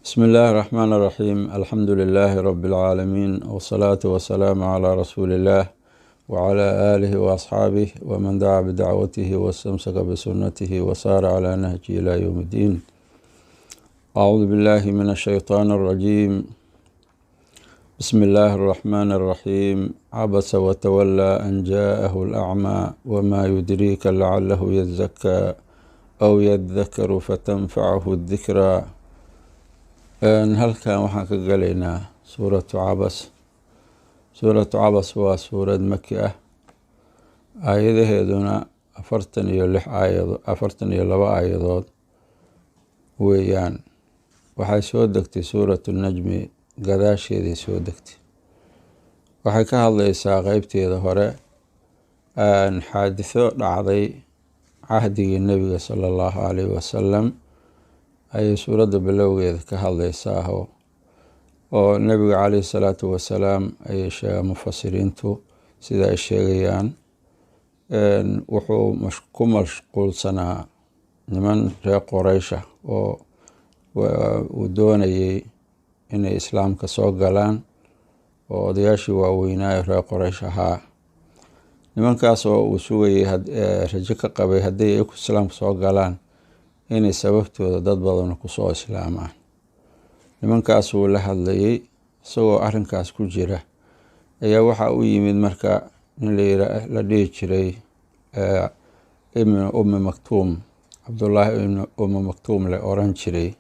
بسم الله الرحمن الرحيم الحمد لله رب العالمين والصلاة والسلام على رسول الله وعلى آله وأصحابه ومن دعا بدعوته واستمسك بسنته وسار على نهجه إلى يوم الدين. أعوذ بالله من الشيطان الرجيم. بسم الله الرحمن الرحيم. عبس وتولى أن جاءه الأعمى وما يدريك لعله يزكى أو يذكر فتنفعه الذكرى. halkan waxaan ka galaynaa suuratu cabas. suuratu cabas waa suurad maki ah, aayadaheeduna 46 aayadood 42 aayadood weeyaan. waxay soo degtay suuratu najmi gadaasheeday soo degtay. waxay ka hadlaysaa qeybteeda hore xaadiso dhacday cahdigii nebiga sala allahu calayhi wasalam ayay suuradda bilowgeeda ka hadlaysaa oo nebiga calayhi salaatu wasalaam ayay sheegaan mufasiriintu sida ay sheegayaan. wuxuu ku mashquulsanaa niman reer Quraysha oo uu doonayay inay islaamka soo galaan, oo odayaashii waaweynaayo reer Quraysh ahaa. nimankaas oo uu sugayay rajo ka qabay haddii ay islaamka soo galaan inay sababtooda dad badan ku soo islaamaan. nimankaas uu la hadlayay isagoo arrinkaas ku jira ayaa waxa u yimid marka nin la dhihi jiray ibn ummi maktuum, cabdullaahi ibn ummi maktuum la oran jiray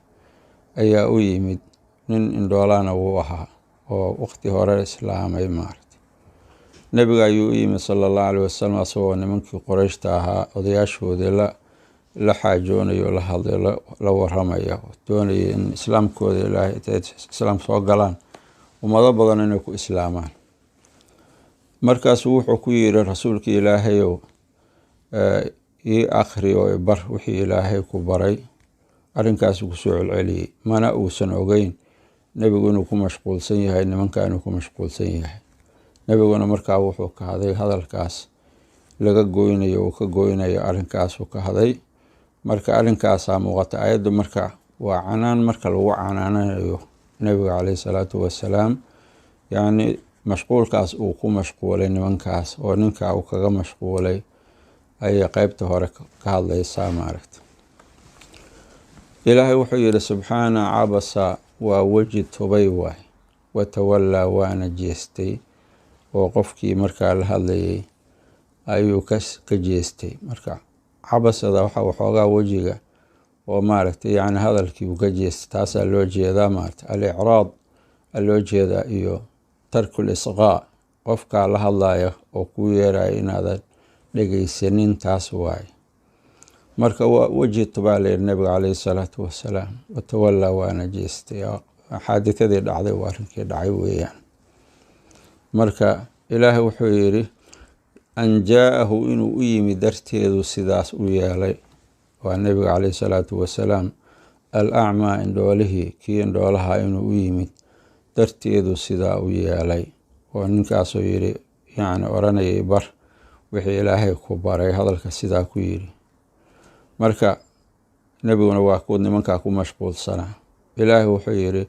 ayaa u yimid. nin indhoolana wuu ahaa oo waqti hore islaamay maaragtay. nebiga ayuu u yimid sala allahu calayhi wasalam asagoo nimankii Qurayshta ahaa odayaashoodii la xaajoonayo, la hadlay, la waramaya, doonaya in islaamkooda ilaahay islaam soo galaan, ummado badan inay ku islaamaan. markaasuu wuxuu ku yiri rasuulka ilaahayow, ii akhri oo bar wixii ilaahay ku baray. arrinkaas ku soo celceliyey, mana uusan ogeyn nebigu inuu ku mashquulsan yahay, nimanka inuu ku mashquulsan yahay. nebiguna markaa wuxuu ka haday hadalkaas laga goynayo, uu ka goynayo arrinkaasuu ka haday. marka arrinkaasaa muuqata. aayaddu marka waa canaan marka lagu canaanayo nebiga calayhi salaatu wasalaam, yacni mashquulkaas uu ku mashquulay nimankaas oo ninkaa uu kaga mashquulay ayay qeybta hore ka hadlaysaa maaragta. ilaahay wuxuu yidhi subxaana cabasa waa weji tubay waay, watawallaa waana jeestay, oo qofkii markaa la hadlayay ayuu ka jeestay. marka cabasada waxa waxoogaa wejiga oo maaragtay yani hadalkii uu ka jeestay, taasaa loo jeedaa maaragtay. al-icraad loo jeedaa iyo tarkul isqaa, qofkaa la hadlaya oo ku yeeraya inaadan dhegaysanin, taas waaye. marka waa weji tubaa la yidhi nabiga calayhi salaatu wasalaam, watawallaa waana jeestay. xaadithadii dhacday waa arrinkii dhacay weeyaan. marka ilaahay wuxuu yidhi an jaa'ahu, inuu u yimid darteedu sidaas u yeelay, waa nebiga calayhi salaatu wasalaam. al-acmaa, indhoolihii, kii indhoolaha inuu u yimid darteedu sidaa u yeelay. oo ninkaasoo yidhi yani oranayay bar wixii ilaahay ku baray, hadalka sidaa ku yidhi. marka nebiguna waa kuwa nimankaa ku mashquulsanaa. ilaahay wuxuu yidhi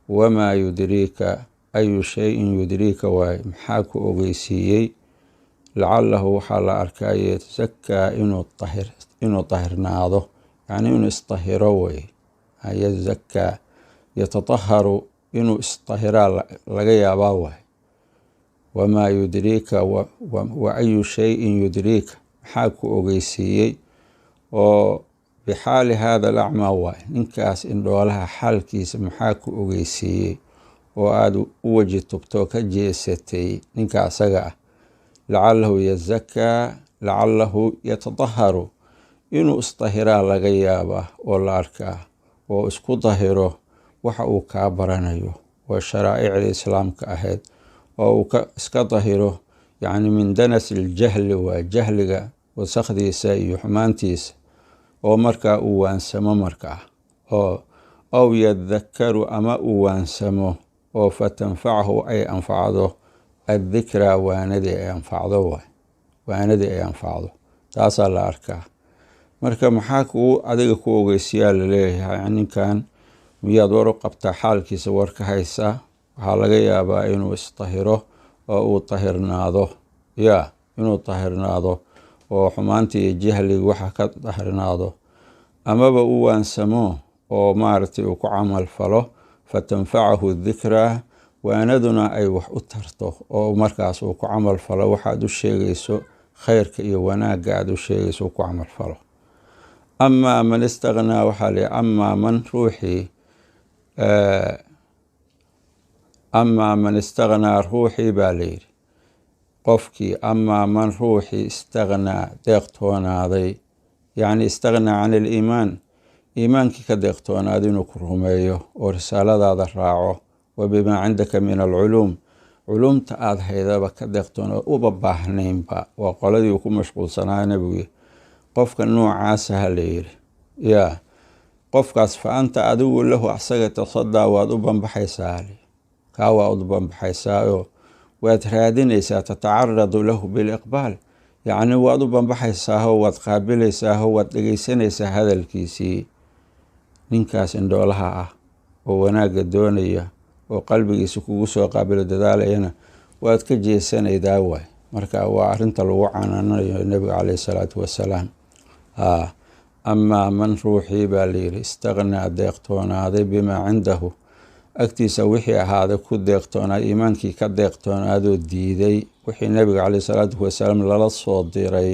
wamaa yudriika, ayu shayin yudriika waay, maxaa ku ogeysiiyey, lacalahu waxaa la arkaa yatasakaa inuu tahirnaado, yani inuu isطahiro wey. yazakaa yatataharu, inuu istahiraa laga yaabaa waay. wamaa yudriika wa ayu shayin yudriika, maxaa ku ogeysiiyey oo bixaali hada alacmaa waay, ninkaas indhoolaha xaalkiisa maxaa ku ogeysiiyey oo aada u weji tubtoo ka jeesatay ninka asaga ah. lacalahu yazakaa, lacalahu yatataharu, inuu istahiraa laga yaabaa oo la arkaa, oo isku dahiro waxa uu kaa baranayo oo sharaa'icda islaamka ahayd, oo uu iska dahiro yani min danas iljahli waa jahliga wasakdiisa iyo xumaantiisa, oo markaa uu waansamo markaa, oo aw yadakaru, ama uu waansamo oo fatanfacahu ay anfacdo addikraa, waanadii ay anfacdo waay, waanadii ay anfacdo, taasaa la arkaa. marka maxaa adiga ku ogeysiyaa laleeyahay ninkan miyaad war u qabtaa xaalkiisa war ka haysaa waxaa laga yaabaa inuu isdahiro oo uu tahirnaado inuu tahirnaado oo xumaantii iyo jahliga waxa ka tahirnaado amaba u waansamo oo maaragtay uu ku camal falo fatanfacahu dikraa waanaduna ay wax u tarto oo markaas uu ku camal falo waxaad u sheegayso khayrka iyo wanaagga aad u sheegayso uu ku camal falo amaa man istaghnaa waxaa lihi amaa man istaghnaa ruuxii baa layidhi qofkii amaa man ruuxii istaghnaa deeqtoonaaday yacni istaghnaa can iliimaan iimaankii ka deeqtoonaaday inuu ku rumeeyo oo risaaladaada raaco wa bimaa cindaka min alculuum culuumta aada haydaba ka deeqtoonaad uba baahnaynba waa qoladii uu ku mashquulsanaa nebigu qofka noocaasa ha layidhi qofkaas fa anta adigu lahu asaga tasadaa waad u banbaxaysaa kaa waad u banbaxaysaao waad raadinaysaa tatacaradu lahu biliqbaal yacni waad u banbaxaysaaho waad qaabilaysaaho waad dhegaysanaysaa hadalkiisii ninkaas indhoolaha ah oo wanaagga doonaya oo qalbigiisa kugu soo qaabilo dadaalayana waad ka jeesanaydaa waay marka waa arrinta lagu canaanayo nebiga caleyhi salaatu wasalaam amaa man ruuxii baa layidhi istaghnaa deeqtoonaaday bimaa cindahu agtiisa wixii ahaaday ku deeqtoonaa iimaankii ka deeqtoonaadoo diiday wixii nebiga caleyhi salaatu wasalaam lala soo diray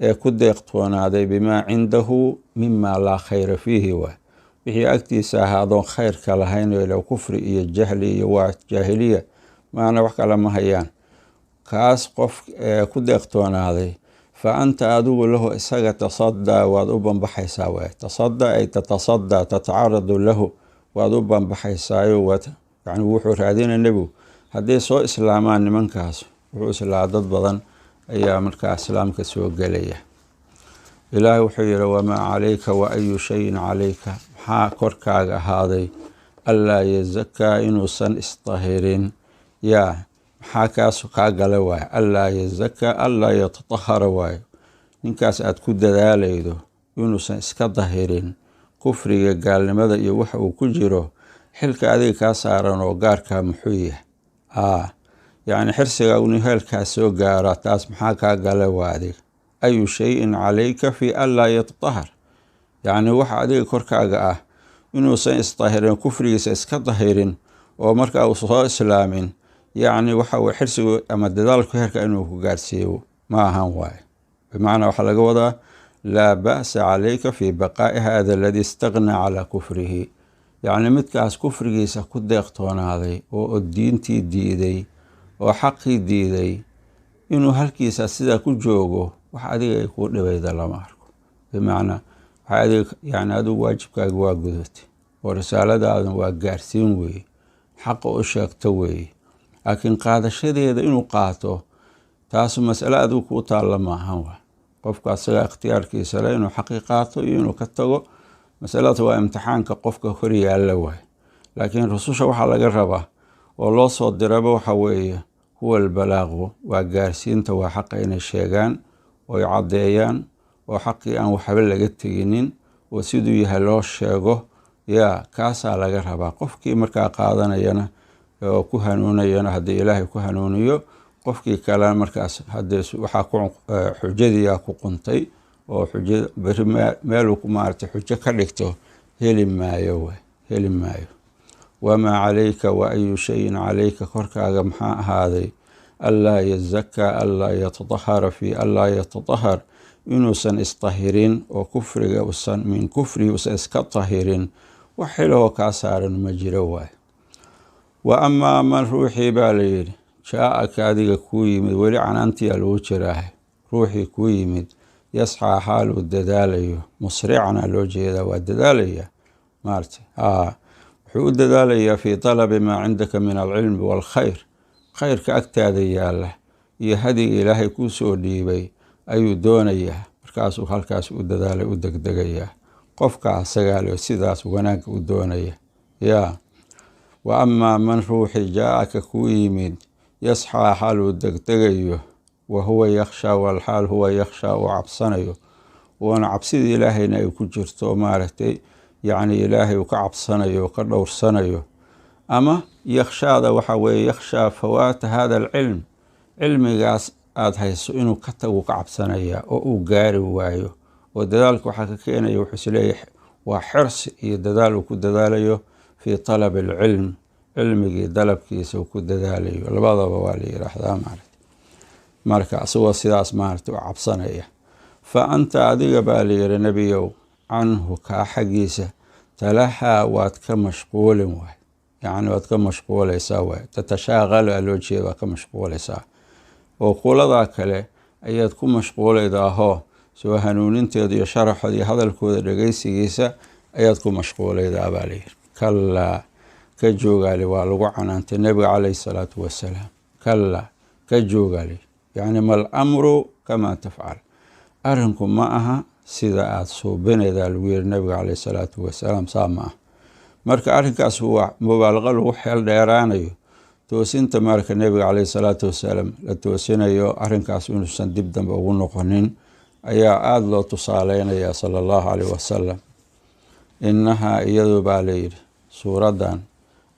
ee ku deeqtoonaaday bimaa cindahu mimaa laa khayra fiihi waay wixii agtiisa ahaadoon khayrka lahayn oo ila kufri iyo jahli iyo waa jaahiliya maana wax kale ma hayaan kaas qof ku deeqtoonaaday fa anta adigu lahu isaga tasadaa waad u banbaxaysaa waay tasadaa ay tatasadaa tatacaradu lahu waad u banbaxaysaayo yani wuxuu raadina nebigu hadday soo islaamaan nimankaas wuxuu islaa dad badan ayaa markaa islaamka soo gelaya ilaahay wuxuu yihi wamaa calayka wa ayu shayin calayka maxaa korkaaga ahaaday allaa yazakaa inuusan isdahirin maxaa kaas kaa gala waayo allaa yazakaa allaa yatatahara waayo ninkaas aad ku dadaalaydo inuusan iska dahirin kufriga gaalnimada iyo waxa uu ku jiro xilka adiga kaa saaran oo gaarkaa muxuu yahay yacni xirsiga inu heelkaa soo gaara taas maxaa kaa gala waa adiga ayu shayin calayka fii anlaa yatatahar yacni waxa adiga korkaaga ah inuusan isdahirin kufrigiisa iska dahirin oo markaa uu soo islaamin yacni waxa uu xirsigu ama dadaalku heerka inuu ku gaarsiiyo ma ahan waayo bimacnaa waxaa laga wadaa laa ba'sa calayka fii baqaa'i hada aladii istaghnaa calaa kufrihi yacni midkaas kufrigiisa ku deeqtoonaaday oo diintii diiday oo xaqii diiday inuu halkiisa sidaa ku joogo wax adiga ay kuu dhibayda lama arko bimacnaa yani adigu waajibkaaga waa gudatay oo risaaladaadan waa gaarsiin weeye xaqa u sheegto weeye laakiin qaadashadeeda inuu qaato taasu masale adigu kuu taalla maahan waa qofka asaga ikhtiyaarkiisa le inuu xaqi qaato iyo inuu ka tago masalada waa imtixaanka qofka hor yaalla waay laakiin rususha waxaa laga rabaa oo loo soo diraba waxa weeye huwa albalaaqu waa gaarsiinta waa xaqa inay sheegaan oy caddeeyaan oo xaqii aan waxba laga teginin oo siduu yahay loo sheego kaasaa laga rabaa qofkii markaa qaadanayana oo ku hanuunayana haddii ilaahay ku hanuuniyo qofkii kalena markaas haddee waxaa xujadiyaa ku quntay oo beri meeluu maaragtay xujo ka dhigto heli maayo wamaa calayka wa ayu shayin calayka korkaaga maxaa ahaaday allaa yazakaa allaa yatatahara fii allaa yatatahar inuusan isdahirin oo kufriga min kufrihi usan iska tahirin wax xilahoo kaa saaran ma jiro waay wa amaa man ruuxii baa layidhi jaa-aka adiga kuu yimid weli canaantiyaa lagu jiraahay ruuxii kuu yimid yasxaa xaaluu dadaalayo musricana loo jeedaa waa dadaalaya maarta wuxuu u dadaalayaa fii talabi maa cindaka min alcilmi waalkhayr khayrka agtaada yaalla iyo hadiga ilaahay kuu soo dhiibay ayuu doonayaa markaasuu halkaas u dadaalay u degdegayaa qofka asagaale sidaas wanaagga u doonaya wa amaa man ruuxii jaa-aka kuu yimid yasxaa xaaluu degdegayo wa huwa yakhshaa walxaal huwa yakhshaa uu cabsanayo uuna cabsidii ilaahayna ay ku jirto maaragtay yacni ilaahay uu ka cabsanayo oo ka dhowrsanayo. ama yakhshaada waxa weeye yakhshaa fawaata hada alcilm, cilmigaas aada hayso inuu ka tagu ka cabsanaya oo uu gaari waayo. oo dadaalka waxaa ka keenaya wuxuu isleeyahay waa xirsi iyo dadaal uu ku dadaalayo fii talab alcilm, cilmigii dalabkiisa uu ku dadaalayo. labadaba waa la yidhaahdaa maaragta. marka asagoo sidaas maaragta u cabsanaya. fa anta adiga baa la yidhi nebiyow canhu kaa xaggiisa talahaa waad ka mashquulin waay, yacni waad ka mashquulaysaa waay. tatashaaqal aa loo jeeda waad ka mashquulaysaa. oo kuladaa kale ayaad ku mashquulaydaahoo soo hanuuninteeda iyo sharaxooda iyo hadalkooda dhegaysigiisa ayaad ku mashquulaydaa baa layidhi. kallaa ka joogaali waa lagu canaantay nebiga calayhi salaatu wasalaam. kallaa ka joogaali, yacni mal amru kamaa tafcal, arrinku ma aha sida aada suubinaydaa lagu yidhi nebiga calayhi salaatu wasalaam. saa ma ah. marka arrinkaas waa mubaalaqa lagu xeel dheeraanayo toosinta marka nebiga calayhi salaatu wasalaam la toosinayo, arrinkaas inuusan dib dambe ugu noqonin ayaa aada loo tusaaleynaya sala allahu calayh wasalam. innahaa iyadu baa layidhi suuraddan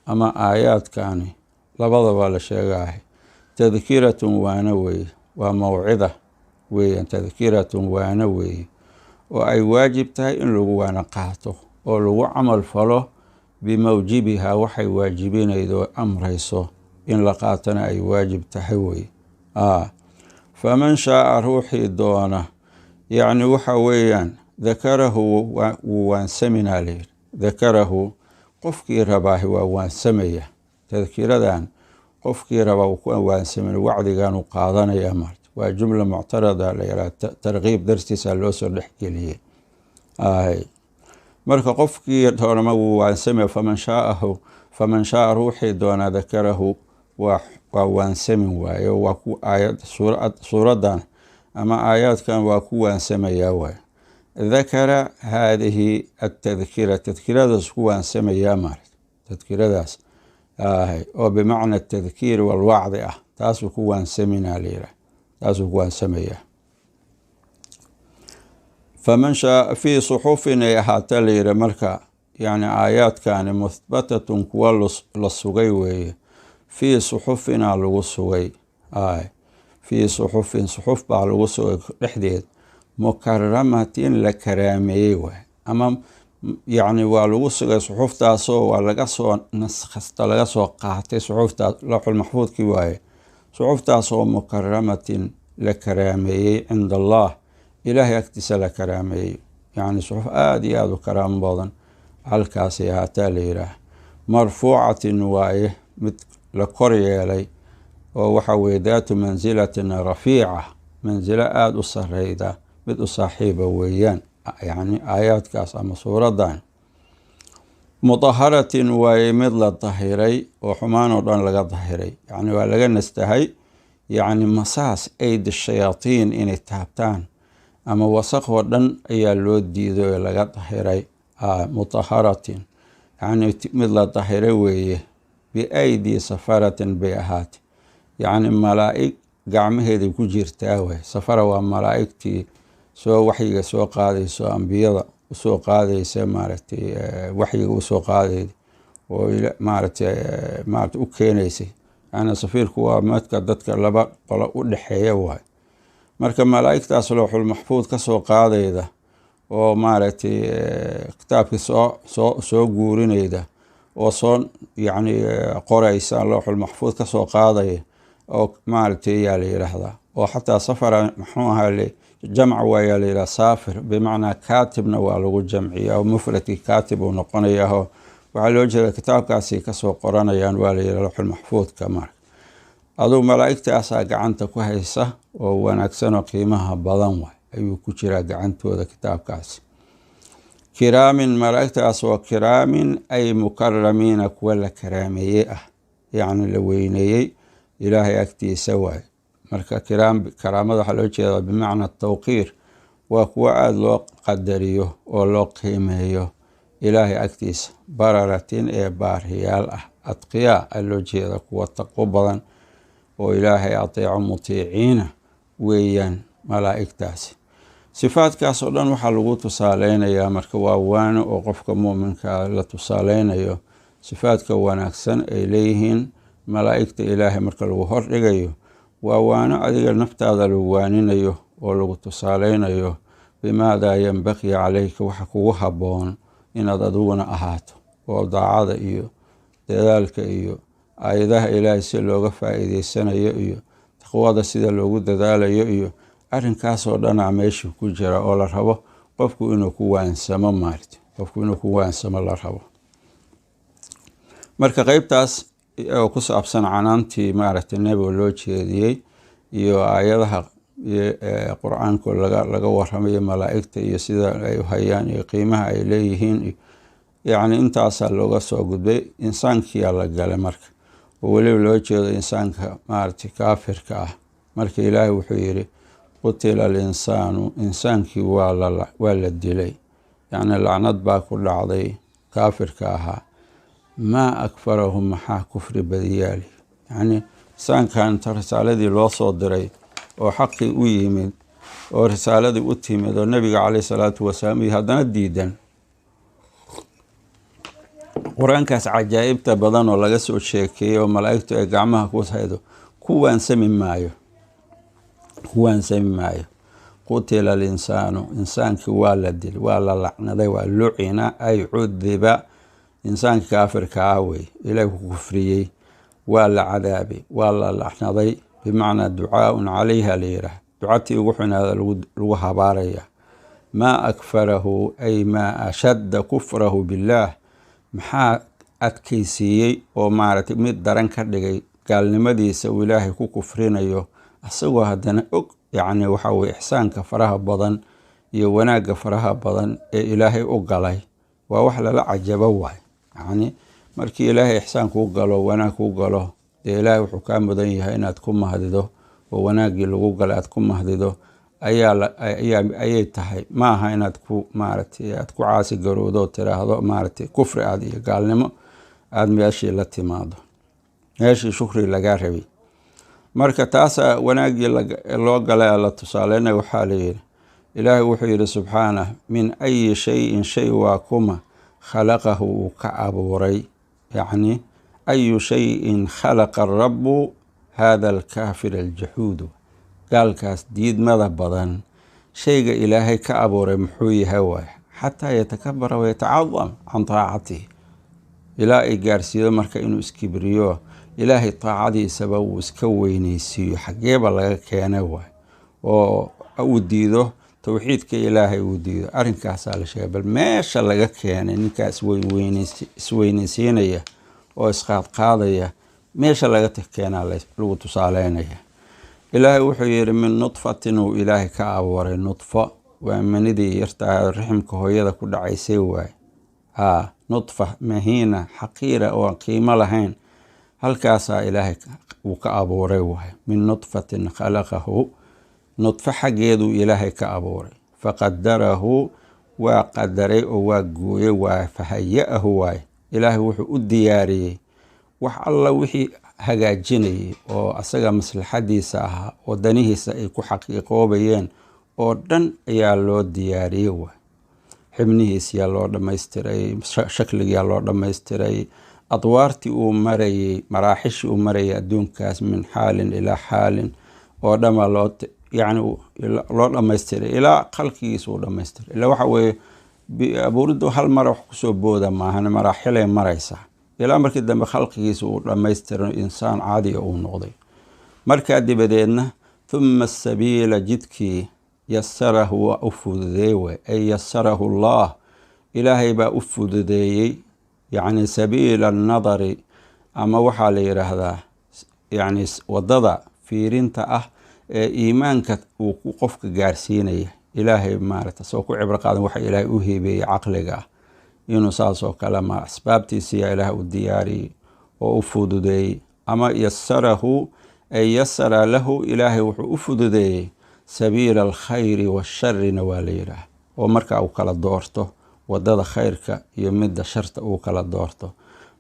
ama aayaadkani labadaba la sheegaahay tadkiratun waana weeye, waa mawcida weeyaan. tadkiratun waana weeye oo ay waajib tahay in lagu waana qaato oo lagu camal falo bimawjibihaa, waxay waajibinaydo amrayso in la qaatana ay waajib tahay weye. faman shaaa ruuxii doona, yacni waxa weeyaan dakarahu wuu waansaminaa layidhi. dakarahu qofkii rabaahi waa waansamaya. tadkiradan qofkii rabaa uu ku waansamina, wacdigan uu qaadanaya maarta. waa jumla muctarada la yidhaha, tarkiib dartiisa loo soo dhexgeliyey. marka qofkii doonama wuu waansamaya. faman shaaa ruuxii doonaa dakarahu waa waansamin waaye. waa ku aayad suuraddan ama aayaadkan waa ku waansamayaa waaye. dakara haadihi atadkira, tadkiradaas ku waansamayaa maarata. tadkiradaas oo bimacna atadkiir walwacdi ah, taasuu ku waansaminaa layidhaah, taasuu ku waansamayaa. faman shaa fii suxufin ay ahaata layidhi. marka yacni aayaadkani muhbatatun kuwa la sugay weeye. fii suxufinaa lagu sugay. fii suxufin suxuf baa lagu sugay dhexdeed, mukaramatin la karaameeyey waay. ama yacni waa lagu sugay suxuftaasoo waa laga soo naskasta laga soo qaatay suxuftaas lawxul maxfuudkii waaye. suxuftaasoo mukaramatin la karaameeyey cinda allah, ilaahay agtiisa la karaameeyey. yacni suxuf aada iyo aada u karaamo badan halkaasay ahaataa la yidhaah. marfuucatin waaye, mid la kor yeelay oo waxa weye daatu mansilatin rafiica, mansilo aada u sareyda, mid u saaxiiba weeyaan. yacni aayaadkaas ama suuraddan mudaharatin waaye, mid la dahiray oo xumaan oo dhan laga dahiray. yacni waa laga nastahay, yacni masaas ayd shayaatiin inay taabtaan ama wasaqoo dhan ayaa loo diiday oo laga dahiray. mudaharatin yacni mid la dahiray weeye. biaydii safaratin bay ahaatay, yacni malaa'ig gacmaheeday ku jirtaa waay. safara waa malaa'igtii soo waxyiga soo qaadayso, ambiyada usoo qaadaysa maaragtay waxyiga usoo qaadayda oo maaragtay u keenaysay. yacni safiirku waa madka dadka laba qolo u dhexeeya waay. marka malaa'igtaas lawxul maxfuud ka soo qaadayda oo maaragtay kitaabkii soo guurinayda oo soo yacni qoraysa, lawxul maxfuud ka soo qaadaya oo maaragtay yaa la yidhaahdaa. oo xataa safara muxuu ahaa jamc waayaa la yidhaha saafir, bimacnaa kaatibna waa lagu jamciyaa oo mufradkii kaatib uu noqonayaao waxaa loo jeeda kitaabkaasi kasoo qoranayaan waa la yidhaha lawxul maxfuudka. marka aduu malaa'igtaasaa gacanta ku haysa oo wanaagsan oo qiimaha badan waay, ayuu ku jiraa gacantooda kitaabkaasi. kiraamin, malaa'igtaas oo kiraamin ay mukaramiina, kuwa la karaameeyey ah, yacni la weyneeyey ilaahay agtiisa waaye. marka karaamada waxaa loo jeedaa bimacna tawqiir, waa kuwa aada loo qadariyo oo loo qiimeeyo ilaahay agtiisa. bararatin ee baariyaal ah, adqiyaa aa loo jeeda, kuwa taqwo badan oo ilaahay ateeco mutiiciina weeyaan malaa'igtaasi. sifaadkaas oo dhan waxaa lagu tusaaleynayaa marka waa waano oo qofka muuminka la tusaaleynayo sifaadka wanaagsan ay leeyihiin malaa'igta ilaahay marka lagu hordhigayo. waa waano adiga naftaada lagu waaninayo oo lagu tusaaleynayo bimaadaa yanbaqii calayka waxa kugu habboon inaad adiguna ahaato, oo daacada iyo dadaalka iyo aayadaha ilaahay si looga faa'iideysanayo iyo taqwada sida loogu dadaalayo iyo arrinkaasoo dhanaa meesha ku jira oo la rabo qofku inuu ku waansamo la rabo. marka qaybtaas oo ku saabsan canaantii maaragtay nebiga loo jeediyey iyo aayadaha qur-aanka laga warramayo malaa'igta iyo sida ay u hayaan iyo qiimaha ay leeyihiin, yacni intaasaa looga soo gudbay. insaankiyaa la galay marka, oo weliba loo jeedo insaanka maaragtay kaafirka ah. marka ilaahay wuxuu yidhi qutila alinsaanu, insaankii waa la dilay, yacni lacnad baa ku dhacday kaafirka ahaa. maa akfarahu, maxaa kufri badiyaali, yacni insaankan inta risaaladii loo soo diray oo xaqii u yimid oo risaaladii u timid oo nebiga caleyhi salaatu wasalaam iyo haddana diidan. qur-aankaas cajaa'ibta badan oo laga soo sheekeeyey oo malaa'igtu ay gacmaha ku haydo ku waansami maayo. qutila alinsaanu, insaankii waa la dil, waa la lacnaday, waa lucina ay cudiba. insaankii kaafirka ah wey, ilaahi ku kufriyey, waa la cadaabay, waa la lacnaday, bimacnaa ducaaun calayha la yidhaah, ducatii ugu xunaada lagu habaaraya. maa akfarahu ay maa ashadda kufrahu billaah, maxaa adkaysiiyey oo maaragtay mid daran ka dhigay gaalnimadiisa uu ilaahay ku kufrinayo, asagoo haddana og yacni waxa weye ixsaanka faraha badan iyo wanaagga faraha badan ee ilaahay u galay. waa wax lala cajabo waay. yacni markii ilaahay ixsaan kuu galo, wanaag kuu galo, dee ilaahay wuxuu kaa mudan yahay inaad ku mahdido oo wanaaggii lagu galay aad ku mahdido ayay tahay. maaha inaad ku maaragtay aad ku caasi garowdo tiraahdo maaragtay kufri aad iyo gaalnimo aad meeshii la timaado, meeshii shukri lagaa rabay. marka taasaa wanaaggii loo galay la tusaaleyna. waxaa la yidhi ilaahay wuxuu yidhi subxaanah, min ayi shayin shay waa kuma khalaqahu uu ka abuuray, yacni ayu shayin khalaqa rabbu hada alkaafir aljaxuudu, gaalkaas diidmada badan shayga ilaahay ka abuuray muxuu yahay waay. xataa yatakabara wayatacadam can taacatihi, ilaa ay gaarsiido marka inuu iskibriyo ilaahay taacadiisaba uu iska weyneysiiyo. xaggeeba laga keenay waay, oo uu diido towxiidka ilaahay uu diido. arrinkaasaa la sheegay, bal meesha laga keenay ninkaa isweyneysiinaya oo isqaadqaadaya, meesha laga keenaa lagu tusaaleynaya. ilaahay wuxuu yidhi min nudfatin uu ilaahay ka abuuray. nudfo waa manidii yartaa raximka hooyada ku dhacaysay waay. nudfa mahiina xaqiira oo qiimo lahayn, halkaasaa ilaahay uu ka abuuray waay. min nudfatin khalaqahu, nudfo xaggeeduu ilaahay ka abuuray. faqadarahu, waa qadaray oo waa gooyey, waa fahaya'ahu waay. ilaahay wuxuu u diyaariyey wax alla wixii hagaajinayay oo asaga maslaxadiisa ahaa oo danihiisa ay ku xaqiiqoobayeen oo dhan ayaa loo diyaariyey waay. xibnihiisiyaa loo dhammaystiray, shakligiyaa loo dhammaystiray, adwaartii uu marayey, maraaxishii uu marayay adduunkaas min xaalin ilaa xaalin oo dhama loo dhammaystiray ilaa khalqigiisa uu dhammaystiray. ilaa waxa weeye abuuriddu hal mara wax kusoo booda maahan, maraaxilay maraysaa ilaa markii dambe khalqigiisa uu dhammaystiro insaan caadiga uu noqday. markaa dibadeedna thumma asabiila, jidkii yasarahu waa u fududeey way, ay yasarahu allah, ilaahay baa u fududeeyey. yacni sabiila annadari, ama waxaa la yidhaahdaa yacni waddada fiirinta ah ee iimaanka uu qofka gaarsiinaya. ilaahay maaragta soo ku cibro qaadan waxa ilaahay u hiibeeyey caqliga ah, inuu saasoo kale ma asbaabtiisiyaa ilaahay u diyaariyey oo u fududeeyey. ama yasarahu ay yasara lahu, ilaahay wuxuu u fududeeyey sabiila alkhayri washarina waa la yidhaah, oo marka uu kala doorto waddada khayrka iyo midda sharta uu kala doorto.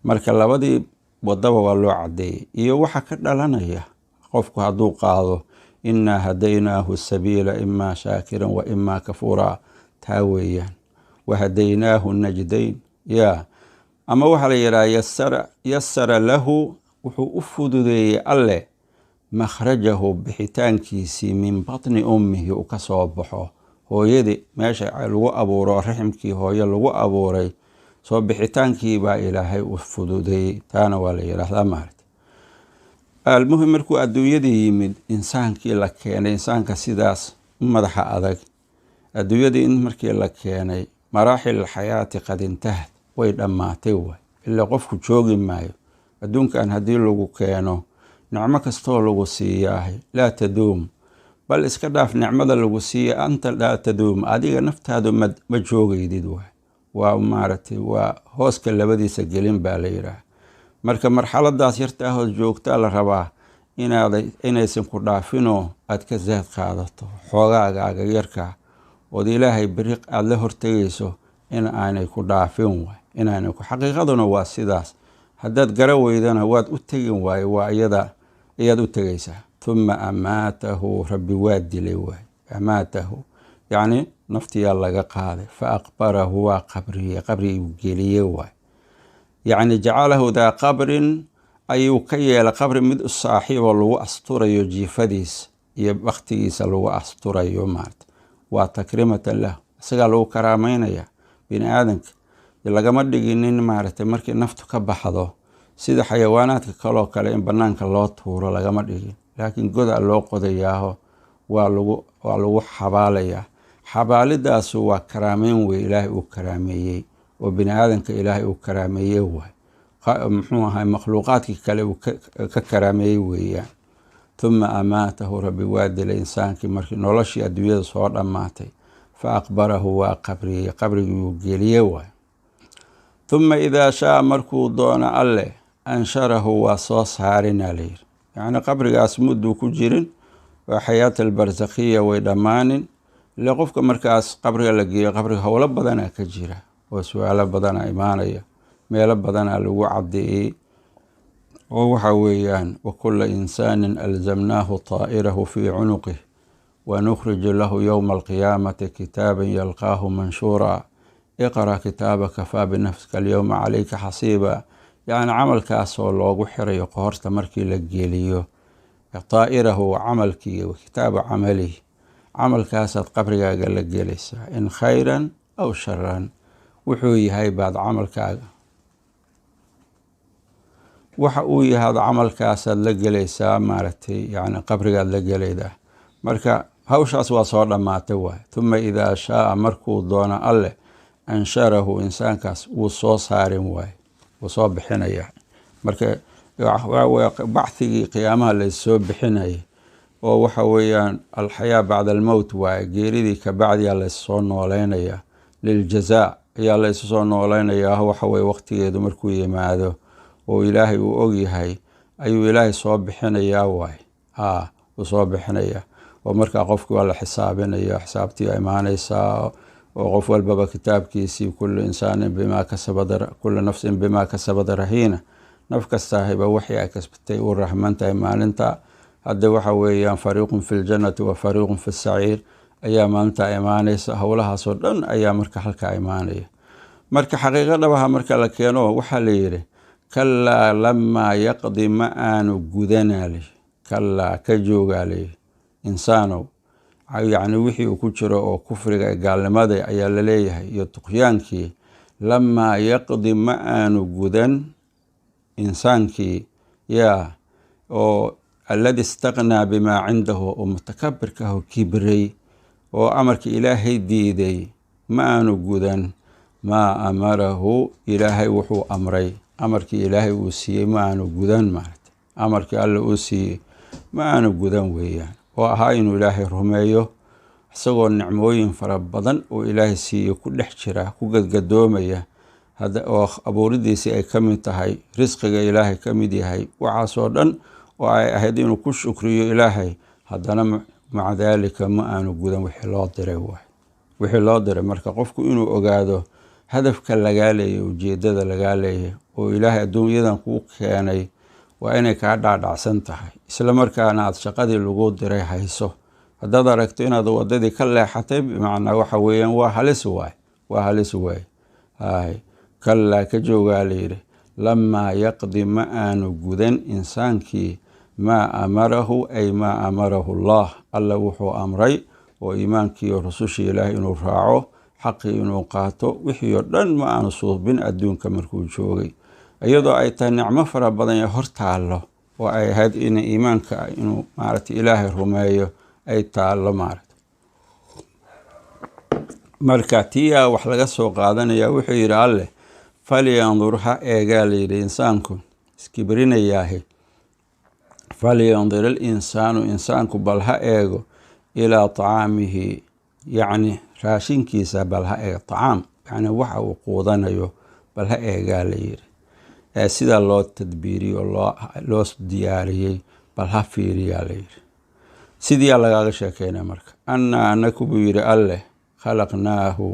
marka labadii waddaba waa loo caddeeyey iyo waxa ka dhalanaya qofku hadduu qaado inaa hadaynaahu sabiila imaa shaakiran wa imaa kafuuraa taa weeyaan wahadaynaahu najdayn yaa ama waxaa la yidhaha yasara lahu wuxuu u fududeeyey alleh makhrajahu bixitaankiisii min batni ummihi u ka soo baxo hooyadii meesha lagu abuuro raximkii hooye lagu abuuray soo bixitaankii baa ilaahay u fududeeyey taana waa la yidhaahdaa maaragta almuhim markuu adduunyadii yimid insaankii la keenay insaanka sidaas u madaxa adag adduunyadii markii la keenay maraaxil xayaati qad intahad way dhammaatay waay ilaa qofku joogi maayo adduunkan haddii lagu keeno nicmo kastoo lagu siiyaahay laa taduum bal iska dhaaf nicmada lagu siiya anta laa taduum adiga naftaadu ma joogaydid waay waa maaragtay waa hooska labadiisa gelin baa la yidhaah marka marxaladaas yartaahood joogtaa la rabaa inaysan ku dhaafinoo aad ka zaad qaadato xoogaagaaga yarka ood ilaahay beriq aada la hortegayso in aanay ku dhaafin waay inaanay ku xaqiiqaduna waa sidaas haddaad gara weydana waad u tegin waaye waa ayaad u tegaysaa uma amaatahu rabbi waa dilay waay amaatahu yacni naftiyaa laga qaaday fa aqbarahu waa qabriguu geliye waay yacni jacalahu daa qabrin ayuu ka yeelay qabri mid u saaxiiboo lagu asturayo jiifadiisa iyo baktigiisa lagu asturayo maarata waa takrimatan lahu isagaa lagu karaameynaya bini aadanka lagama dhiginin maaragtay markii naftu ka baxdo sida xayawaanaadka kaloo kale in banaanka loo tuuro lagama dhigin laakiin goda loo qodayaaho waa lagu xabaalayaa xabaalidaasu waa karaameyn wey ilaahay uu karaameeyey oo bini aadanka ilaahay uu karaameeyey waay muxuu ahay makhluuqaadkii kale uu ka karaameeyey weeyaan uma amaatahu rabbi waa dilay insaankii markii noloshii adduunyada soo dhammaatay fa aqbarahu waa qabriguu geliye waay uma idaa shaa markuu doono alleh ansharahu waa soo saarinaa layidhi yacni qabrigaas mudduu ku jirin waa xayaata albarsakhiya way dhammaanin ile qofka markaas qabriga la geeyo qabriga howlo badanaa ka jira oo su-aalo badanaa imaanaya meelo badanaa lagu caddeeyey oo waxa weeyaan wakula insaanin alzamnaahu taa'irahu fii cunuqih wanukhriju lahu yowma alqiyaamati kitaaban yalqaahu manshuura iqra kitaabaka kafaa binafsika alyowma calayka xasiiba yacni camalkaasoo loogu xirayo qoorta markii la geliyo taa'irahu camalkii kitaaba camalihi camalkaasaad qabrigaaga la gelaysaa in khayran aw sharan wuxuu yahay baad camalkaaga waxa uu yahaad camalkaasaad la gelaysaa maaragtay yacni qabrigaad la gelaydaa marka hawshaas waa soo dhammaatay waay uma idaa shaaa markuu doono alleh ansharahu insaankaas wuu soo saarin waay wuu soo bixinaya marka bacthigii qiyaamaha laysoo bixinayay oo waxa weeyaan alxayaa bacda almowt waaye geeridii kabacdiyaa laysoo nooleynaya liljazaa ayaa laysu soo nooleynaya waxa weye waqtigeedu markuu yimaado oo ilaahay uu ogyahay ayuu ilaahay soo bixinayaa waay wuu soo bixinaya oo markaa qofkii waa la xisaabinaya xisaabtii imaanaysaa oo qof walbaba kitaabkiisii kullu nafsin bimaa kasabad rahiina naf kastaahiba waxii ay kasbatay u rahman tahay maalinta hadda waxa weeyaan fariiqun fi ljannati wa fariiqun fi saciir ayaa maalintaa imaanaysa howlahaasoo dhan ayaa marka halkaa imaanaya marka xaqiiqo dhabaha marka la keeno waxaa la yidhi kalaa lamaa yaqdi ma aanu gudanaa leh kalaa ka joogaa leh insaanow yacni wixii uu ku jiro oo kufriga gaalnimada ayaa la leeyahay iyo tuqyaankii lamaa yaqdi ma aanu gudan insaankii yaa oo alladii istaqnaa bimaa cindahu oo mutakabirka ah oo kibray oo amarkii ilaahay diiday ma aanu gudan maa amarahu ilaahay wuxuu amray amarkii ilaahay uu siiyey ma aanu gudan maarata amarkii alle uu siiyey ma aanu gudan weeyaan oo ahaa inuu ilaahay rumeeyo isagoo nicmooyin fara badan oo ilaahay siiyo ku dhex jira ku gadgadoomaya oo abuuridiisii ay ka mid tahay risqiga ilaahay ka mid yahay waxaasoo dhan oo ay ahayd inuu ku shukriyo ilaahay haddana maca daalika ma aanu gudan wixii loo diray waay wixii loo diray marka qofku inuu ogaado hadafka lagaa leeyahy ujeedada lagaa leeyahay oo ilaahay adduunyadan kuu keenay waa inay kaa dhaadhacsan tahay, isla markaana aad shaqadii lagu diray hayso. haddaad aragto inaad wadadii ka leexatay bimacnaa waxa weeyaan waa halis waay. kallaa ka joogaa layidhi lamaa yaqdi ma aanu gudan insaankii maa amarahu ay maa amarahu allah, alla wuxuu amray oo iimaankiiyo rusushii ilaahay inuu raaco, xaqii inuu qaato, wixii oo dhan ma aanu suubin adduunka markuu joogay, iyadoo ay tahay nicmo fara badan ee hor taallo oo ay ahayd in iimaanka inuu maaragtay ilaahay rumeeyo ay taallo maaragta. marka tiyaa wax laga soo qaadanaya, wuxuu yidhi alleh falyandur ha eegaa layidhi insaanku iskibrinayaahe, falyandur alinsaanu insaanku bal ha eego ilaa tacaamihi, yacni raashinkiisa bal ha eego, tacaam yacni waxa uu quudanayo bal ha eegaa layidhi, sida loo tadbiiriyo loo diyaariyey bal ha fiiriyaa layidhi. sidiyaa lagaaga sheekeynay marka. annaa anaku buu yidhi alleh khalaqnaahu,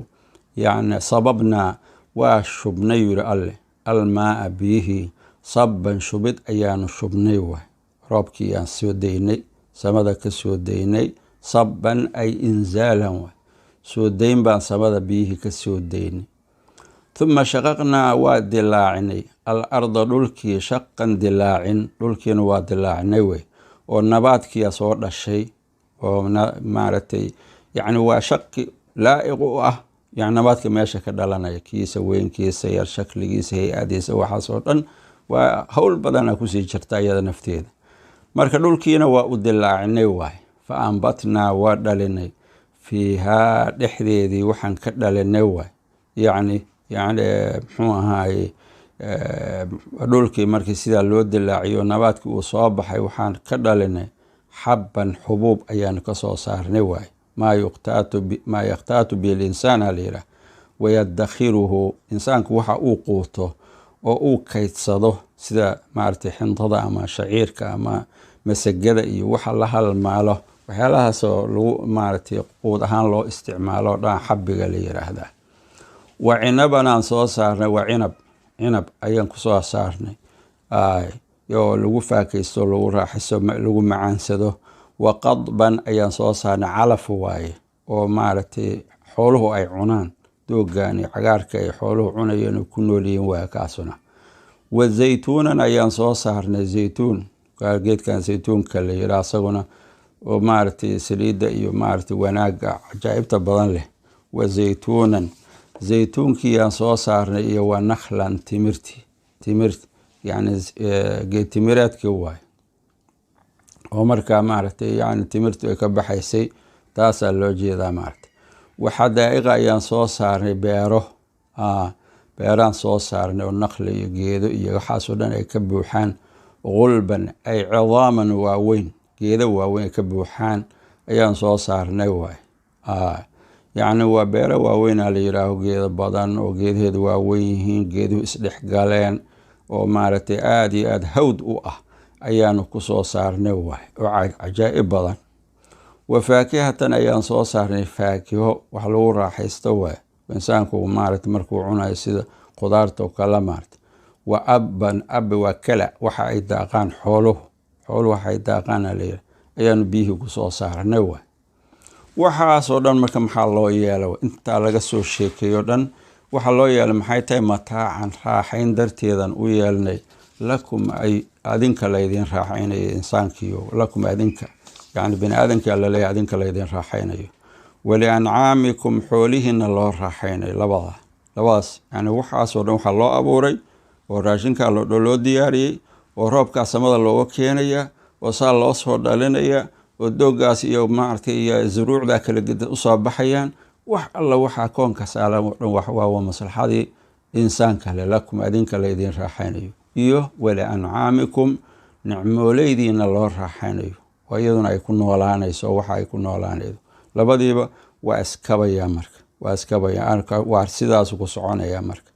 yacni sababnaa waa shubnay yidhi alleh almaaa biyihii sabban shubid ayaanu shubnay waay, roobkii aan soo daynay, samada ka soo daynay, sabban ay inzaalan waay, soo dayn baan samada biyihii ka soo daynay. uma shaqaqnaa waa dilaacinay al arda dhulkii shaqan dilaacin, dhulkiina waa dilaacinay wey, oo nabaadkiia soo dhashay oo maaragtay yacni waa shaqi laa'iq u ah yani nabaadka meesha ka dhalanaya, kiisa weyn kiisa yar, shakligiisa, hay-adiisa, waxaas oo dhan waa howl badana kusii jirta iyada nafteeda. marka dhulkiina waa u dilaacinay waay, fa ambatnaa waa dhalinay fiihaa dhexdeedii waxaan ka dhalinay waay, yacni muxuu ahaaye dhulkii markii sidaa loo dilaaciyo nabaadkii uu soo baxay waxaan ka dhalinay xabban xubuub ayaanu ka soo saarnay waay, maa yakhtaatu bilinsaan halayidhaah, wayadakhiruhu insaanku waxa uu quuto oo uu kaydsado sida maaragtay xintada ama shaciirka ama masagada iyo waxa la halmaalo, waxyaalahaasoo lagu maaragtay quud ahaan loo isticmaalo o dhan xabiga la yidhaahdaa. wa cinaban aan soo saarnay, wa cinab ayaan ku soo saarnay oo lagu faakaysto, lagu raaxiso, lagu macaansado. wa qadban ayaan soo saarnay, calaf waaye oo maaragtay xooluhu ay cunaan, doogaan iyo cagaarka ay xooluhu cunayeen oo ku noolyihiin waa kaasuna. wa zaytuunan ayaan soo saarnay, zaytuun geedkan zaytuunka la yidhaah, asaguna oo maaragtay saliidda iyo maaragtay wanaagga cajaa'ibta badan leh. wa zaytuunan zaytuunkiyaan soo saarnay, iyo wa nakhlan timir yani geed timireedkii waaye oo markaa maaragtay yani timirtu ay ka baxaysay, taasaa loo jeedaa maaragtay. wa xadaa'iqa ayaan soo saarnay, beeraan soo saarnay oo naqli iyo geedo iyo waxaasoo dhan ay ka buuxaan. gulban ay cidaaman waaweyn, geedo waaweyn ay ka buuxaan ayaan soo saarnay waay. yacni waa beero waaweynaa la yidhaaho, geedo badan oo geedaheedu waaweyn yihiin, geeduhu isdhexgaleen oo maaragtay aada iyo aada hawd u ah ayaanu ku soo saarnay waay, oo cajaa'ib badan. wa faakihatan ayaan soo saarnay, faakiho wax lagu raaxaysto waay, insaanku maaragtay markuu cunayo sida qudaarta oo kale maaragtay. wa abban waa kala waxa ay daaqaan xooluhu waxa ay daaqaan alayidhaah, ayaanu biyihii ku soo saarnay waay. waxaasoo dhan marka maxaa loo yeela, intaa laga soo sheekeeyo dhan waxaa loo yeelay maxay tahay, mataacan raaxayn darteedan u yeelnay, lakum ay adinka laydin raaxaynayo, insaankiyo lakum adinka yani bini aadamkaa laleeyahy adinka laydin raaxaynayo. waliancaamikum xoolihiina loo raaxaynayo, labadaas yani waxaasoo dhan waxaa loo abuuray oo raashinkaa loo diyaariyey, oo roobkaa samada looga keenaya, oo saa loo soo dhalinaya, oo doogaas iyo maaragtay iyo zuruucda kala geda usoo baxayaan. wax alla waxaa koonka saalan oo dhan waa maslaxadii insaanka le, lakum adinka laydin raaxaynayo, iyo waliancaamikum nicmooleydiina loo raaxaynayo, oo iyaduna ay ku noolaanayso waxa ay ku noolaanaydo. labadiiba waa iskabaya marka, waa sidaas ku soconaya marka.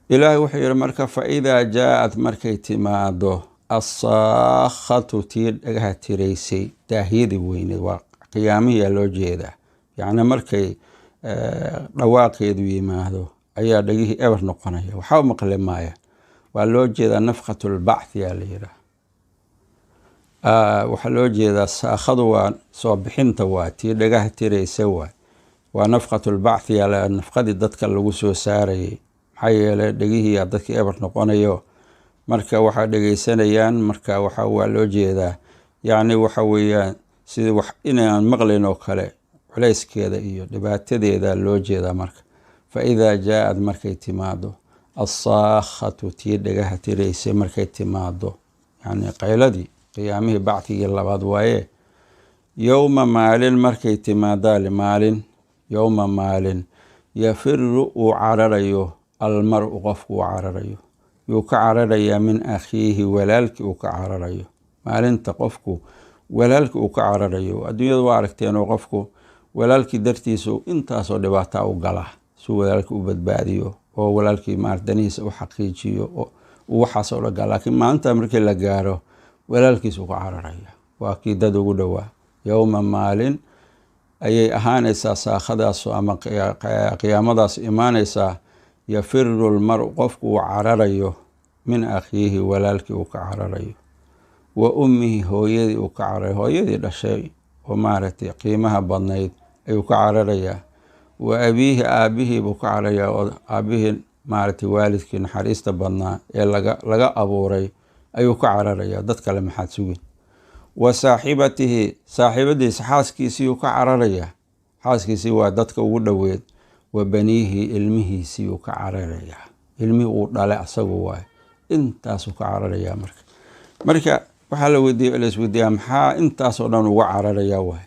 ilaahay wuxuu yidhi marka faidaa jaa-ad markay timaado assaakhatu tii dhagaha tiraysay, daahiyadii weyneed, waa qiyaamihiyaa loo jeedaa, yacni markay dhawaaqeedu yimaado ayaa dhagihii eber noqonaya, waxaa maqli maaya. waa loo jeedaa nafqatulbacthi yaa la yidhaha. waxaa loo jeedaa saakhadu waa soo bixinta waa tii dhagaha tiraysa waa nafqatulbacthi yaa nafqadii dadka lagu soo saarayay. maxaa yeelay dhegihiiyaa dadka eber noqonayo, marka waxaa dhegeysanayaan, marka waa loo jeedaa yacni waxa weeyaan sidii wax inaan maqlayn oo kale culayskeeda iyo dhibaatadeeda loo jeedaa. marka fa idaa jaa-ad markay timaado assaakhatu tii dhagaha tiraysay markay timaado, yacni qayladii qiyaamihii bacdigii labaad waaye. yowma maalin markay timaadaali maalin, yowma maalin yafiru uu cararayo almar-u qofku uu cararayo, yuu ka cararayaa min akhiihi walaalkii uu ka cararayo. maalinta qofku walaalkii uu ka cararayo, adduunyada waa aragteen oo qofku walaalkii dartiisa intaasoo dhibaataa u gala suu walaalkii u badbaadiyo oo walaalkii danihiisa u xaqiijiyo oo waxaasoo dhan gala. laakiin maalinta markii la gaaro walaalkiis uu ka cararaya, waa kii dad ugu dhowaa. yowma maalin ayay ahaanaysaa saakhadaas ama qiyaamadaas imaanaysaa. yafiru lmar-u qofku uu cararayo min akhiihi walaalkii uu ka cararayo, wa ummihi hooyadii uu ka cararayo, hooyadii dhashay oo maaragtay qiimaha badnayd ayuu ka cararayaa. wa abiihi aabihii buu ka cararayaa, oo aabihii maaragtay waalidkii naxariista badnaa ee laga abuuray ayuu ka cararayaa. dad kale maxaad sugin. wa saaxibatihi saaxiibadiisa xaaskiisii uu ka cararayaa, xaaskiisii waa dadka ugu dhoweed. wa baniihi ilmihiisii uu ka cararayaa, ilmihii uu dhalay asagu waay, intaasuu ka cararayaa. marka waxaa laisweydiiyaa maxaa intaasoo dhan uga cararayaa waay.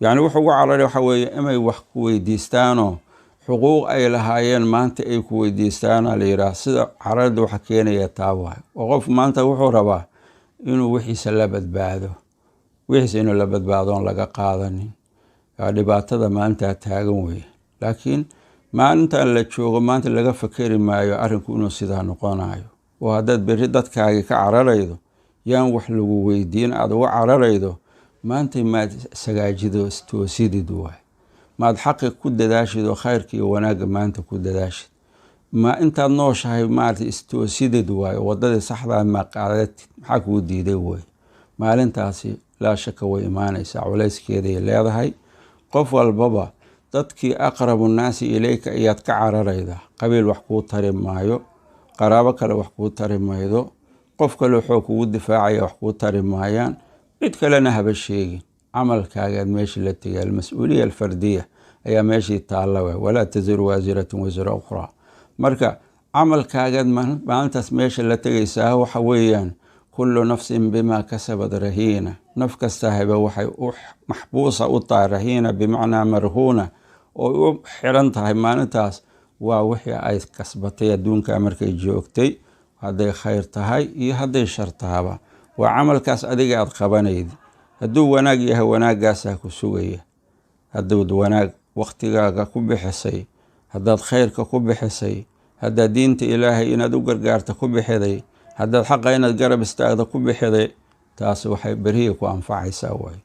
yacni wuxuu uga cararaya waxaa weeye inay wax ku weydiistaanoo xuquuq ay lahaayeen maanta ay ku weydiistaana la yidhaah. sida cararada waxa keenaya taa waay. oo qof maanta wuxuu rabaa inuu wixiisa la badbaado, wixiisa inuu la badbaado oon laga qaadanin. dhibaatada maalintaa taagan weye. laakiin maalintan la joogo maanta laga fakeri maayo arrinku inuu sidaa noqonayo. oo haddaad berri dadkaagii ka cararaydo, yaan wax lagu weydiin aad uga cararaydo, maanta maad sagaajido istoosidid waay. maad xaqi ku dadaashid oo khayrka iyo wanaagga maanta ku dadaashid. ma intaad nooshahay maarata istoosidid waay, waddadii saxdaa ma qaadatid, maxaa kuu diiday waay. maalintaasi laa shaka way imaanaysaa, culayskeeday leedahay. qof walbaba dadkii aqrabu nnaasi ilayka ayaad ka cararayda. qabiil wax kuu tari maayo, qaraabo kale wax kuu tari maydo, qof kale wuxuu kugu difaacaya wax kuu tari maayaan, cid kalena haba sheegin. camalkaagaad meeshii la tegay, almas-uuliya alfardiya ayaa meeshii taalla waay. walaa taziru waasiratun wasra ukhraa. marka camalkaagaad maalintaas meesha la tegaysaa waxa weeyaan kullu nafsin bimaa kasabad rahiina. naf kasta haba waxay u maxbuusa u tahay, rahiina bimacnaa marhuuna, oo u xiran tahay maalintaas waa wixii ay kasbatay adduunka markay joogtay, hadday khayr tahay iyo hadday shar tahaba. waa camalkaas adiga aad qabanayd. hadduu wanaag yahay wanaaggaasaa ku sugaya. hadduud wanaag wakhtigaaga ku bixisay, haddaad khayrka ku bixisay, haddaad diinta ilaahay inaad u gargaarta ku bixiday, haddaad xaqa inaad garab istaagda ku bixiday, taas waxay beriya ku anfacaysaa waay.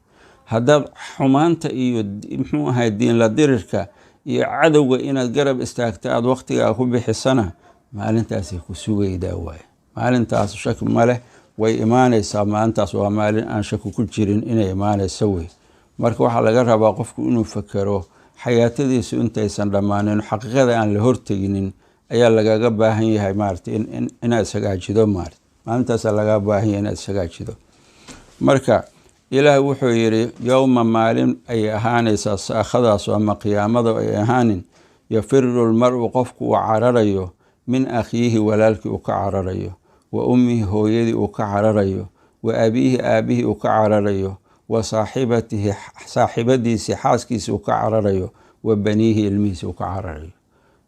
haddaad xumaanta iyo muxuu ahay diinla dirirka iyo cadowga inaad garab istaagta aad wakhtigaa ku bixisana, maalintaasay ku sugaydaa waay. maalintaas shaki maleh way imaanaysaa. maalintaas waa maalin aan shaki ku jirin inay imaanayso wey. marka waxaa laga rabaa qofku inuu fakero xayaatadiisu intaysan dhammaanin, xaqiiqada aan la horteginin ayaa lagaga baahan yahay maarata inaad sagaajido. maalintaasa laga baahan yahay inaad sagaajido. marka ilaahay wuxuu yidhi yowma maalin ayay ahaanaysaa saakhadaas ama qiyaamada ay ahaanin. yafiru lmar-u qofku uu cararayo min akhiihi walaalkii uu ka cararayo, wa ummihi hooyadii uu ka cararayo, wa abiihi aabihii uu ka cararayo, wa saaxibatihi saaxibadiisii xaaskiisii uu ka cararayo, wa baniihi ilmihiisi uu ka cararayo.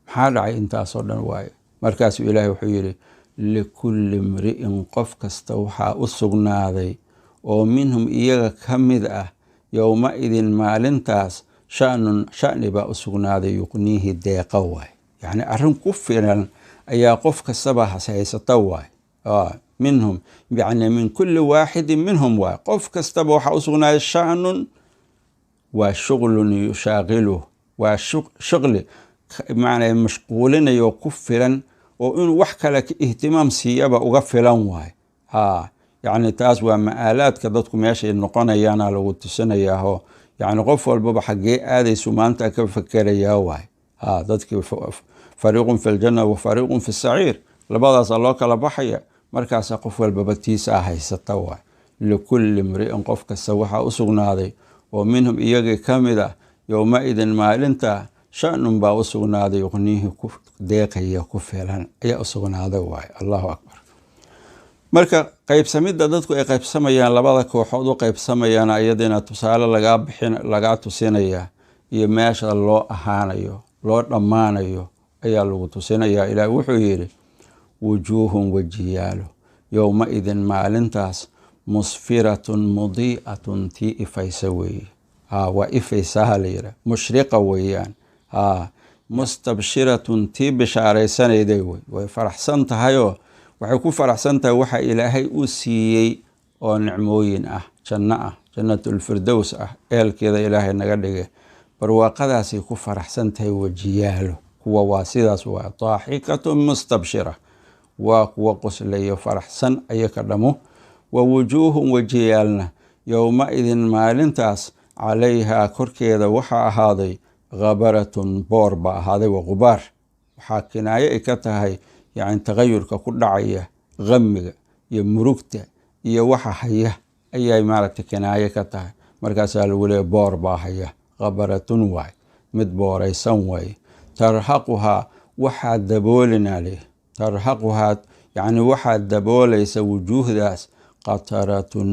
maxaa dhacay intaasoo dhan waaye. markaasuu ilaahay wuxuu yidhi likulli mri'in qof kasta waxaa u sugnaaday oo minhum iyaga ka mid ah yowma idin maalintaas sha'ni baa u sugnaaday yuqniihi deeqa waay. yacni arrin ku filan ayaa qof kastaba haysata waay. minhum yani min kulli waaxidin minhum waay. qof kastaba waxaa u sugnaaday sha'nun waa shuglun yushaaqiluh, waa shuqli macnaa mashquulinayo ku filan oo inuu wax kale ihtimaam siiyaba uga filan waayo. yacni taas waa ma'aalaadka dadku meeshay noqonayaana lagu tusinayaahoo yacni qof walbaba xaggee aadaysu maanta ka fakerayaa waayo. dadkii fariiqun fi ljanna wa fariiqun fi saciir, labadaasaa loo kala baxaya. markaasaa qof walbaba tiisaa haysata waayo. likulli mri'in qof kasta waxaa u sugnaaday oo minhum iyagii ka mid ah yowma-idin maalinta shanun baa u sugnaaday yuqniihi ku deeqaya ku filan ayaa u sugnaaday waayo. allahu akbar. marka qaybsamidda dadku ay qaybsamayaan, labada kooxood u qaybsamayaan, iyadina tusaale lagaa tusinaya iyo meesha loo ahaanayo loo dhammaanayo ayaa lagu tusinayaa. ilaahi wuxuu yidhi wujuuhun wejiyaalo yowma-idin maalintaas musfiratun mudiicatun tii ifaysa weeye. waa ifaysaha la yidhaha, mushriqa weeyaan. mustabshiratun tii bishaaraysanayday wey, way faraxsan tahayoo waxay ku faraxsan tahay waxa ilaahay u siiyey oo nicmooyin ah, janno ah, jannatulfirdows ah, ehelkeeda ilaahay naga dhigay. barwaaqadaasay ku faraxsan tahay wejiyaalo. kuwa waa sidaas waa daaxikatun mustabshira, waa kuwa qoslayo faraxsan ayaka dhamo. wa wujuuhun wejiyaalna yowma-idin maalintaas calayhaa korkeeda waxaa ahaaday ghabaratun boor baa ahaaday, wa qubaar. waxaa kinaayo ay ka tahay yacni tagayurka ku dhacaya, qamiga iyo murugta iyo waxa haya ayay maaragtay kinaayo ka tahay. markaasaa lagu leeya boor baa haya, ghabaratun waay, mid booraysan waaye. tarhaquhaa waxaa daboolinaa leh, tarhaquhaa yacni waxaa daboolaysa wujuuhdaas qataratun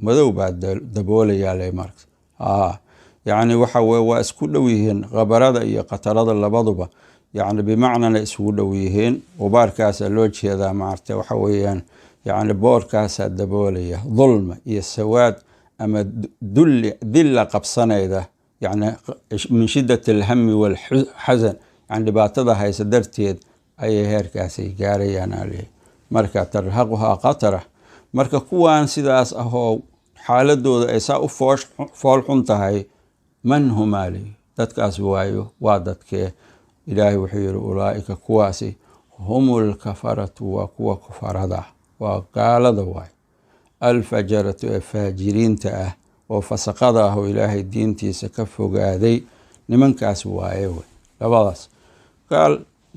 madow baa daboolayaa leh. marka yacni waxa weye waa isku dhow yihiin khabarada iyo qatarada labaduba, yacni bimacnana isugu dhow yihiin. qubaarkaasaa loo jeedaa maarta waxa weeyaan yacni boorkaasaa daboolaya dulma iyo sawaad ama dilla qabsanayda, yacni min shiddat alhami walxasan, yani dhibaatada haysa darteed ayay heerkaasay gaarayaan aleh. marka tarhaquhaa qatara. marka kuwaan sidaas ahoo xaaladooda ay saa u fool xun tahay, man humaa leh, dadkaas waayo waa dadkee. ilaahay wuxuu yihi ulaa'ika kuwaasi humul kafaratu, waa kuwa kufarada, waa gaalada waayo. alfajaratu ee faajiriinta ah oo fasaqada ah oo ilaahay diintiisa ka fogaaday, nimankaas waaye wey. labadaas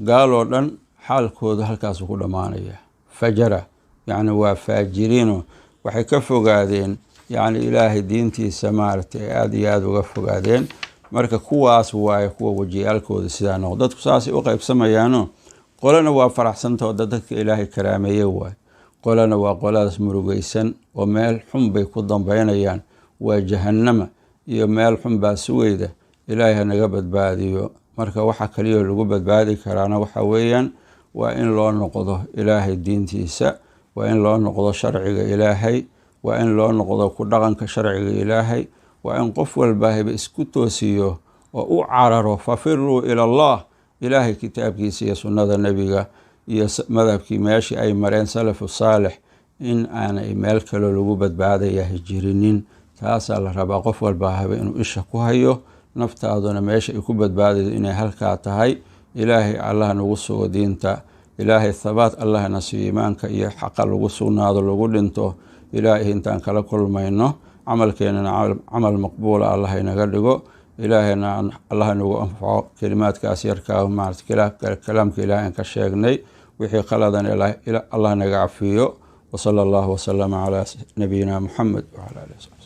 gaaloo dhan xaalkooda halkaasu ku dhammaanaya. fajara yacni waa faajiriino waxay ka fogaadeen yacni ilaahay diintiisa maaragtay aada iyo aada uga fogaadeen. marka kuwaas waaye kuwa wejiyaalkooda sidaa noqo. dadku saasay u qaybsamayaano qolana waa faraxsantao dadka ilaahay karaameeye waaye, qolana waa qoladaas murugaysan oo meel xun bay ku dambaynayaan, waa jahannama iyo meel xun baa sugayda. ilaahay hanaga badbaadiyo. marka waxa kaliya lagu badbaadi karaana waxa weeyaan waa in loo noqdo ilaahay diintiisa, waa in loo noqdo sharciga ilaahay, waa in loo noqdo ku dhaqanka sharciga ilaahay, waa in qof walbaahba isku toosiyo oo u cararo. fafiruu ila allah, ilaahay kitaabkiisa iyo sunnada nebiga iyo madhabkii meeshii ay mareen salafu saalix, in aanay meel kaloo lagu badbaadayahay jirinin. taasaa la rabaa qof walbaahba inuu isha ku hayo, naftaaduna meesha ay ku badbaadaydo inay halkaa tahay. ilaahay allah nagu sugo diinta, ilaahay thabaat allah na siiyo, iimaanka iyo xaqa lagu sugnaado lagu dhinto. ilaahay intaan kala kulmayno camalkeenana camal maqbuula allah inaga dhigo. ilaahayna allah nagu anfaco kelimaadkaas yarkaa maarata kalaamka ilaahay aan ka sheegnay. wixii qaladan allah naga cafiyo. وصلى الله وسلم على نبينا محمد وعلى آله وصحبه.